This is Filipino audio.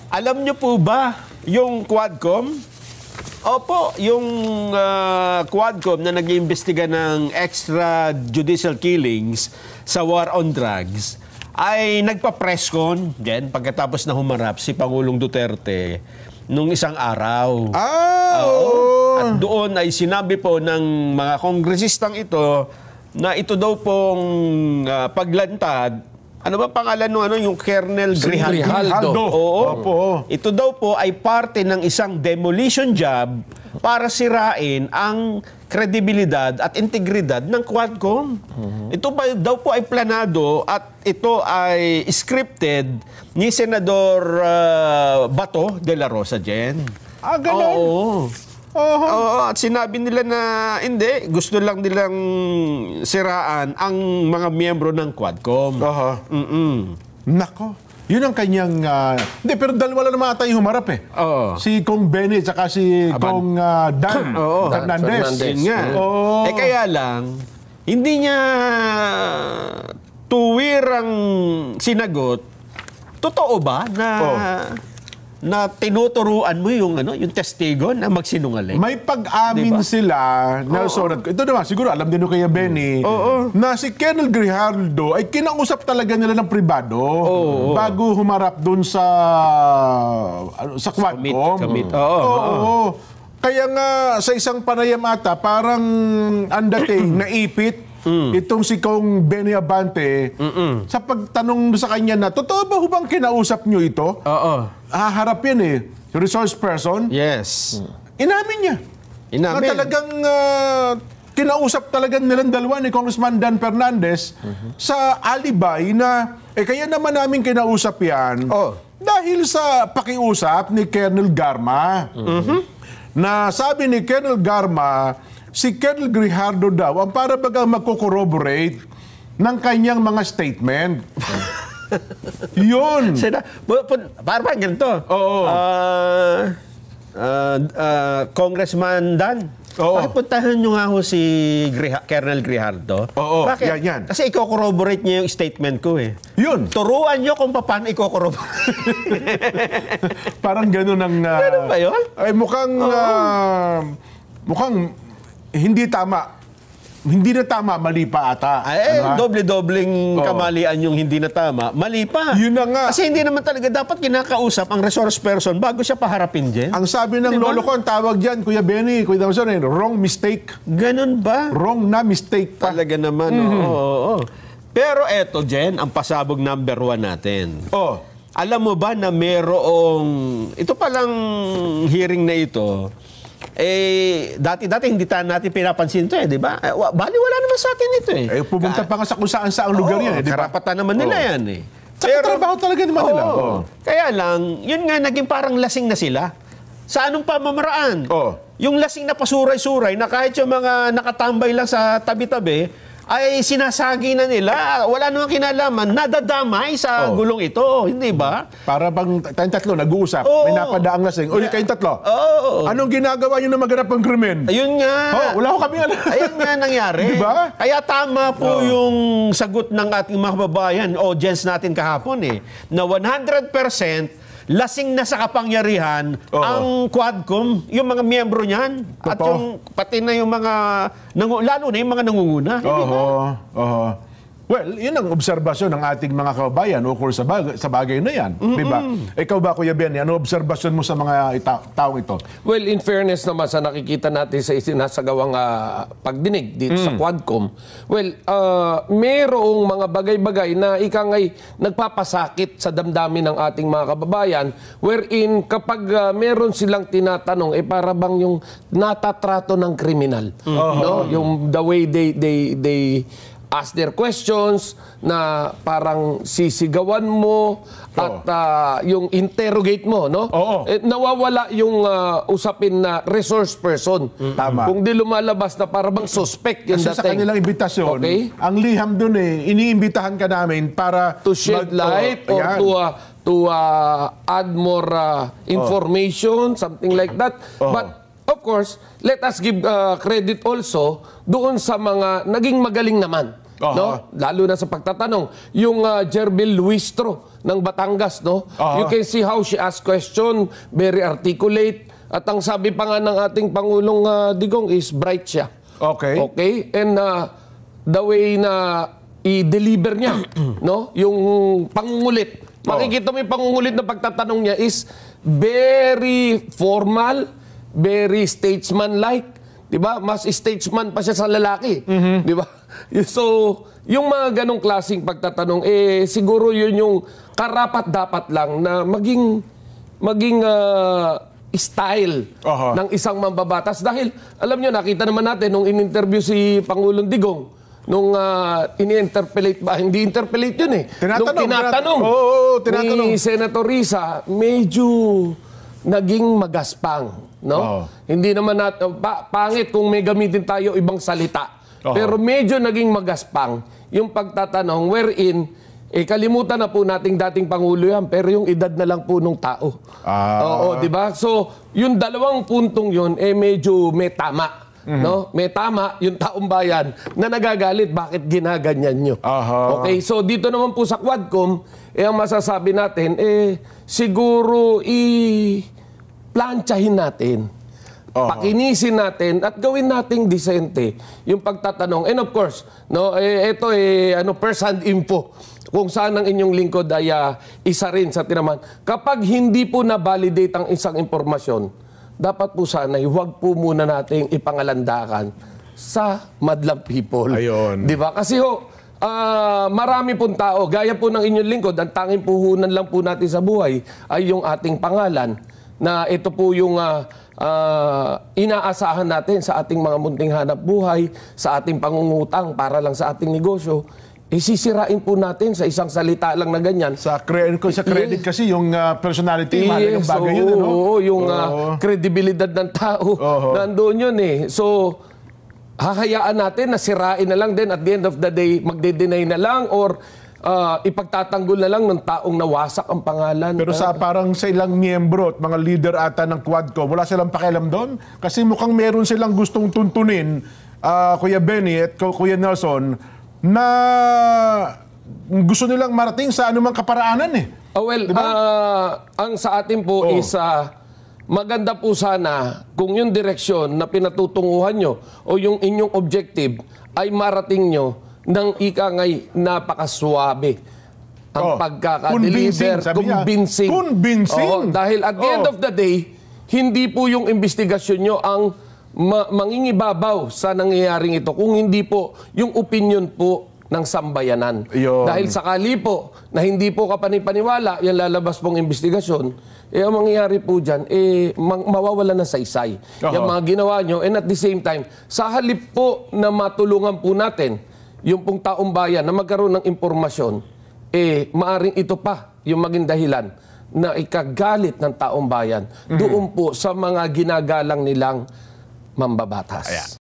alam niyo po ba yung Quadcom? Opo, yung Quadcom na nag-iimbestiga ng extrajudicial killings sa war on drugs ay nagpa-press con dyan pagkatapos na humarap si Pangulong Duterte nung isang araw. At doon ay sinabi po ng mga kongresistang ito na ito daw pong paglantad. Ano ba pangalan nung yung Colonel Grijaldo? Oo. Opo. Ito daw po ay parte ng isang demolition job para sirain ang kredibilidad at integridad ng Quadcom. Ito pa daw po ay planado at ito ay scripted ni Senador Bato de la Rosa Jen. Ganun? Oo. At sinabi nila na hindi, gusto lang nilang siraan ang mga miyembro ng Quadcom. Nako. Yun ang kanyang... Hindi, pero dalawa lang naman ata yung humarap eh. Si Kong Benny at si Kong Dan Fernandez. Kaya lang, hindi niya tuwirang sinagot. Totoo ba na tinuturuan mo yung testigo na magsinungaling? May pag-amin sila na ito naman, siguro alam din kaya Benny, na si Colonel Grijaldo ay kinausap talaga nila ng pribado bago humarap dun sa Quadcom. Kaya nga sa isang panayam ata, parang ang dating naipit itong si Kong Benny Abante sa pagtanong sa kanya na, totoo ba hubang kinausap nyo ito? Haharap yan resource person. Yes. Inamin niya. Na talagang kinausap talaga nilang dalawa ni Congressman Dan Fernandez sa alibay na, kaya naman namin kinausap yan dahil sa pakiusap ni Colonel Garma. Na sabi ni Colonel Garma, si Colonel Grijaldo daw ang para bagang magko-corroborate ng kanyang mga statement. Yun. Parang ganito. Congressman Dan, pakipuntahan nyo nga ho si Colonel Grijaldo. Bakit? Yan. Kasi i-corroborate niya yung statement ko Yun. Turuan nyo kung paano i-corroborate. Parang gano'n ang... Ganun ba yun? Ay mukhang hindi tama. Hindi na tama, mali pa ata. Doble-dobleng kamalian yung hindi na tama. Mali pa. Yun na nga. Kasi hindi naman talaga dapat kinakausap ang resource person bago siya paharapin dyan. Ang sabi ng lolo ko, ang tawag dyan, Kuya Benny, Kuya Damson, wrong mistake. Ganun ba? Wrong na mistake pa. Talaga naman, Pero eto, Jen, ang pasabog number 1 natin. Alam mo ba na merong, ito palang hearing na ito, dati hindi natin pinapansin ito di ba? Bali, wala naman sa atin ito Pumunta pa nga sa kung saan lugar yan di ba? Karapatan naman nila yan Pero trabaho talaga naman nila. Kaya lang, yun nga naging parang lasing na sila. Sa anong pamamaraan? Yung lasing na pasuray-suray na kahit yung mga nakatambay lang sa tabi-tabi, ay sinasagi na nila. Wala namang kinalaman. Nadadamay sa gulong ito. Hindi ba? Para bang tayong tatlo nag-uusap. May napadaang lasing. Kayong tatlo. Anong ginagawa nyo na maganap ang krimen? Ayun nga. Wala ko kami alam. Ayun nga nangyari. Diba? Kaya tama po yung sagot ng ating mga kababayan, audience natin kahapon na 100% lasing na sa kapangyarihan ang Quadcom, yung mga miyembro niyan. At yung pati na yung mga, lalo na yung mga nangunguna. Well, yun ang obserbasyon ng ating mga kababayan ukol sa bagay na yan. Diba? Ikaw ba, Kuya Benny, ano obserbasyon mo sa mga taong ito? Well, in fairness naman sa nakikita natin sa isinasagawang pagdinig dito sa Quadcom, well, merong mga bagay-bagay na ikangay nagpapasakit sa damdamin ng ating mga kababayan wherein kapag meron silang tinatanong, para bang yung natatrato ng kriminal. No? Yung the way they ask their questions na parang sisigawan mo at yung interrogate mo, no? Nawawala yung usapin na resource person. Tama. Kung di lumalabas na parang bang suspect yung dating. Kasi sa kanilang imbitasyon, ang liham dun iniimbitahan ka namin para to shed light or to add more information, something like that. But of course, let us give credit also doon sa mga naging magaling naman no? Lalo na sa pagtatanong. Yung Jerbil Luistro ng Batangas, no? You can see how she asks question, very articulate. At ang sabi pa nga ng ating Pangulong Digong is bright siya. Okay. Okay? And the way na i-deliver niya, no? Yung pangungulit. Makikita mo yung pangungulit na pagtatanong niya is very formal, very statesman-like. Diba? Mas statesman pa siya sa lalaki. Diba? So, yung mga ganong klaseng pagtatanong, siguro yun yung karapat-dapat lang na maging style ng isang mambabatas. Dahil, alam nyo, nakita naman natin nung in-interview si Pangulong Digong, nung ini-interpellate ba? Hindi interpellate yun eh. Nung tinatanong ni Senator Risa, medyo naging magaspang. No? Hindi naman pangit kung may gamitin tayo ibang salita. Pero medyo naging magaspang yung pagtatanong wherein kalimutan na po nating dating Pangulo yan, pero yung edad na lang po nung tao. Oo, di ba? So, yung dalawang puntong yun, medyo may tama. No? May tama yung taong bayan na nagagalit bakit ginaganyan nyo. Okay, so dito naman po sa Quadcom, ang masasabi natin, siguro plantsahin natin, pakinisin natin at gawin nating disente yung pagtatanong. And of course, no, ito first-hand info kung saan ang inyong lingkod ay isa rin sa tinaman. Kapag hindi po na-validate ang isang impormasyon, dapat po sana huwag po muna nating ipangalandakan sa madlang people. Ayun. Di ba? Kasi marami pong tao, gaya po ng inyong lingkod, ang tanging puhunan lang po natin sa buhay ay yung ating pangalan, na ito po yung inaasahan natin sa ating mga munting hanap buhay, sa ating pangungutang para lang sa ating negosyo, sisirain po natin sa isang salita lang na ganyan. Sa credit kasi yung personality, mahalagang bagay yun. Oo, yung kredibilidad ng tao, nandoon yun eh. So, hahayaan natin na sirain na lang din at the end of the day, magde-deny na lang or ipagtatanggol na lang ng taong nawasak ang pangalan. Pero parang sa ilang miyembro at mga leader ata ng Quadcom, wala silang pakialam doon? Kasi mukhang meron silang gustong tuntunin, Kuya Benny at Kuya Nelson, na gusto nilang marating sa anumang kaparaanan eh. Diba? Ang sa atin po is maganda po sana kung yung direksyon na pinatutunguhan nyo o yung inyong objective ay marating nyo ng ikangay napakaswabe ang pagkaka-deliver. Convincing. Dahil at the end of the day, hindi po yung investigasyon nyo ang mangingibabaw sa nangyayaring ito. Kung hindi po yung opinion po ng sambayanan. Dahil sakali po na hindi po kapanipaniwala yung lalabas pong investigasyon, ang mangyayari po dyan, mawawala na saysay. Yung mga ginawa nyo, and at the same time, sa halip po na matulungan po natin yung pong taong bayan na magkaroon ng impormasyon, maaring ito pa yung maging dahilan na ikagalit ng taong bayan doon po sa mga ginagalang nilang mambabatas.